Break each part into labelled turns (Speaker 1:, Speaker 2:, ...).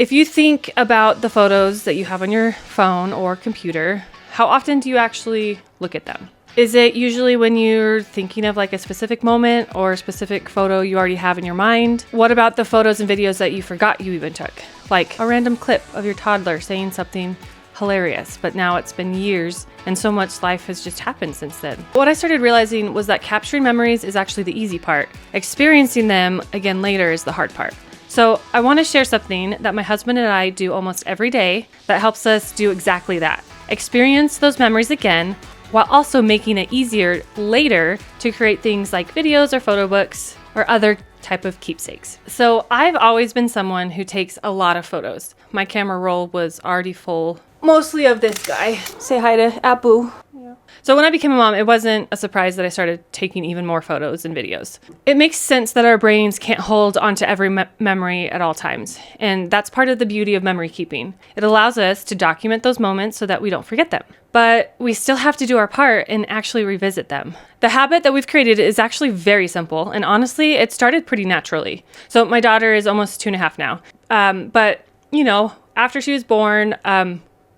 Speaker 1: If you think about the photos that you have on your phone or computer, how often do you actually look at them? Is it usually when you're thinking of like a specific moment or a specific photo you already have in your mind? What about the photos and videos that you forgot you even took? Like a random clip of your toddler saying something hilarious, but now it's been years and so much life has just happened since then. What I started realizing was that capturing memories is actually the easy part. Experiencing them again later is the hard part. So I want to share something that my husband and I do almost every day that helps us do exactly that. Experience those memories again, while also making it easier later to create things like videos or photo books or other type of keepsakes. So I've always been someone who takes a lot of photos. My camera roll was already full, mostly of this guy. Say hi to Apu. Yeah. So when I became a mom, it wasn't a surprise that I started taking even more photos and videos. It makes sense that our brains can't hold onto every memory at all times. And that's part of the beauty of memory keeping. It allows us to document those moments so that we don't forget them. But we still have to do our part and actually revisit them. The habit that we've created is actually very simple. And honestly, it started pretty naturally. So my daughter is almost 2.5 now. But, you know, after she was born,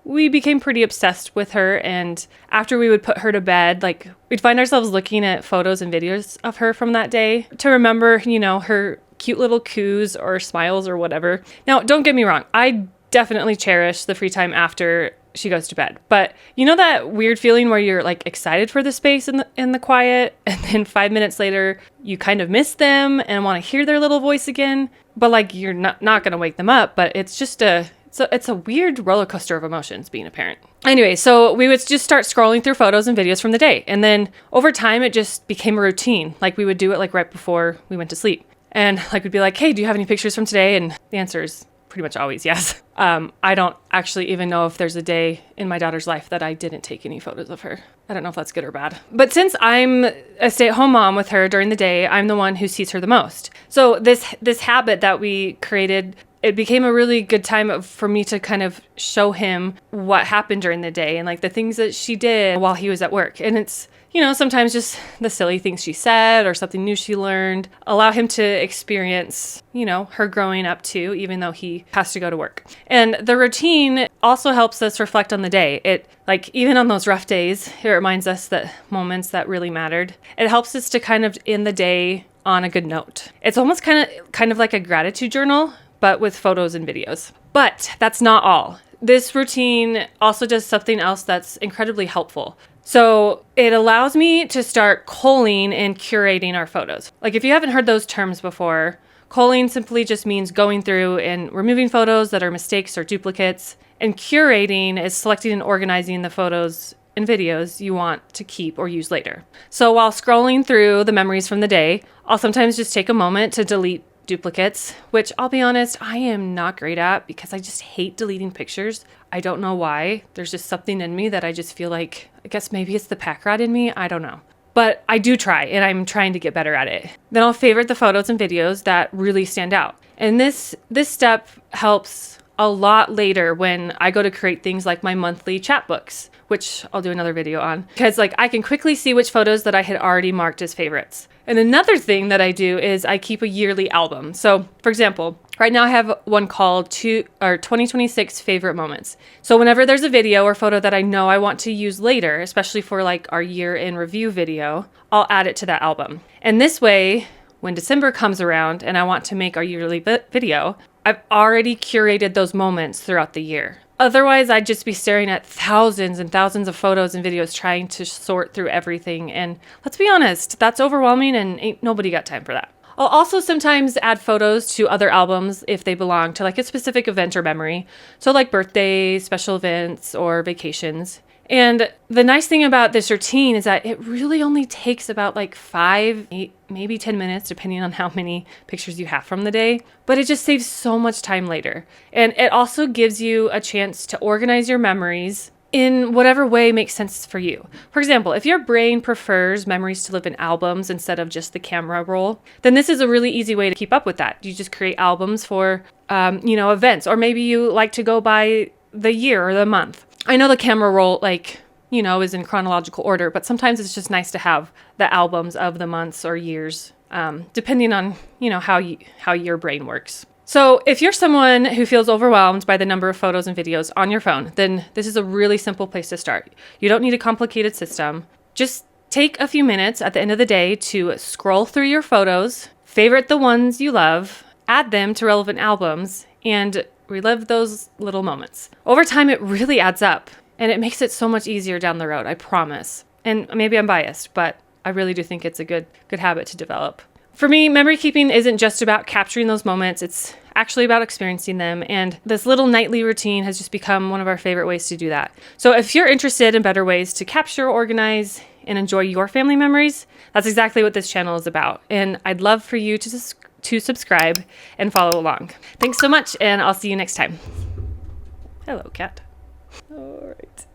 Speaker 1: we became pretty obsessed with her. And after we would put her to bed, like we'd find ourselves looking at photos and videos of her from that day to remember, you know, her cute little coos or smiles or whatever. Now, don't get me wrong. I definitely cherish the free time after she goes to bed. But you know that weird feeling where you're like excited for the space in the quiet, and then 5 minutes later you kind of miss them and want to hear their little voice again, but like you're not going to wake them up, but it's just it's a weird roller coaster of emotions being a parent. Anyway, so we would just start scrolling through photos and videos from the day. And then over time, it just became a routine. Like we would do it like right before we went to sleep. And like we'd be like, hey, do you have any pictures from today? And the answer is pretty much always yes. I don't actually even know if there's a day in my daughter's life that I didn't take any photos of her. I don't know if that's good or bad. But since I'm a stay-at-home mom with her during the day, I'm the one who sees her the most. So this habit that we created, it became a really good time for me to kind of show him what happened during the day and like the things that she did while he was at work. And it's, you know, sometimes just the silly things she said or something new she learned, allow him to experience, you know, her growing up too, even though he has to go to work. And the routine also helps us reflect on the day. It, like, even on those rough days, it reminds us that moments that really mattered. It helps us to kind of end the day on a good note. It's almost kind of like a gratitude journal, but with photos and videos. But that's not all. This routine also does something else that's incredibly helpful. So it allows me to start culling and curating our photos. Like if you haven't heard those terms before, culling simply just means going through and removing photos that are mistakes or duplicates. And curating is selecting and organizing the photos and videos you want to keep or use later. So while scrolling through the memories from the day, I'll sometimes just take a moment to delete duplicates, which I'll be honest, I am not great at because I just hate deleting pictures. I don't know why. There's just something in me that I just feel like, I guess maybe it's the pack rat in me. I don't know. But I do try, and I'm trying to get better at it. Then I'll favorite the photos and videos that really stand out. And this step helps a lot later when I go to create things like my monthly chapbooks, which I'll do another video on, because like I can quickly see which photos that I had already marked as favorites. And another thing that I do is I keep a yearly album. So for example, right now I have one called 2026 favorite moments. So whenever there's a video or photo that I know I want to use later, especially for like our year in review video, I'll add it to that album. And this way, when December comes around and I want to make our yearly video, I've already curated those moments throughout the year. Otherwise, I'd just be staring at thousands and thousands of photos and videos trying to sort through everything. And let's be honest, that's overwhelming and ain't nobody got time for that. I'll also sometimes add photos to other albums if they belong to like a specific event or memory. So like birthdays, special events, or vacations. And the nice thing about this routine is that it really only takes about like 5, 8, maybe 10 minutes, depending on how many pictures you have from the day. But it just saves so much time later. And it also gives you a chance to organize your memories in whatever way makes sense for you. For example, if your brain prefers memories to live in albums instead of just the camera roll, then this is a really easy way to keep up with that. You just create albums for, events, or maybe you like to go by the year or the month. I know the camera roll, is in chronological order, but sometimes it's just nice to have the albums of the months or years, depending on, how your brain works. So if you're someone who feels overwhelmed by the number of photos and videos on your phone, then this is a really simple place to start. You don't need a complicated system. Just take a few minutes at the end of the day to scroll through your photos, favorite the ones you love, add them to relevant albums, and relive those little moments. Over time, it really adds up, and it makes it so much easier down the road, I promise. And maybe I'm biased, but I really do think it's a good habit to develop. For me, memory keeping isn't just about capturing those moments, it's actually about experiencing them. And this little nightly routine has just become one of our favorite ways to do that. So if you're interested in better ways to capture, organize, and enjoy your family memories, that's exactly what this channel is about. And I'd love for you to subscribe and follow along. Thanks so much, and I'll see you next time. Hello, cat. All right.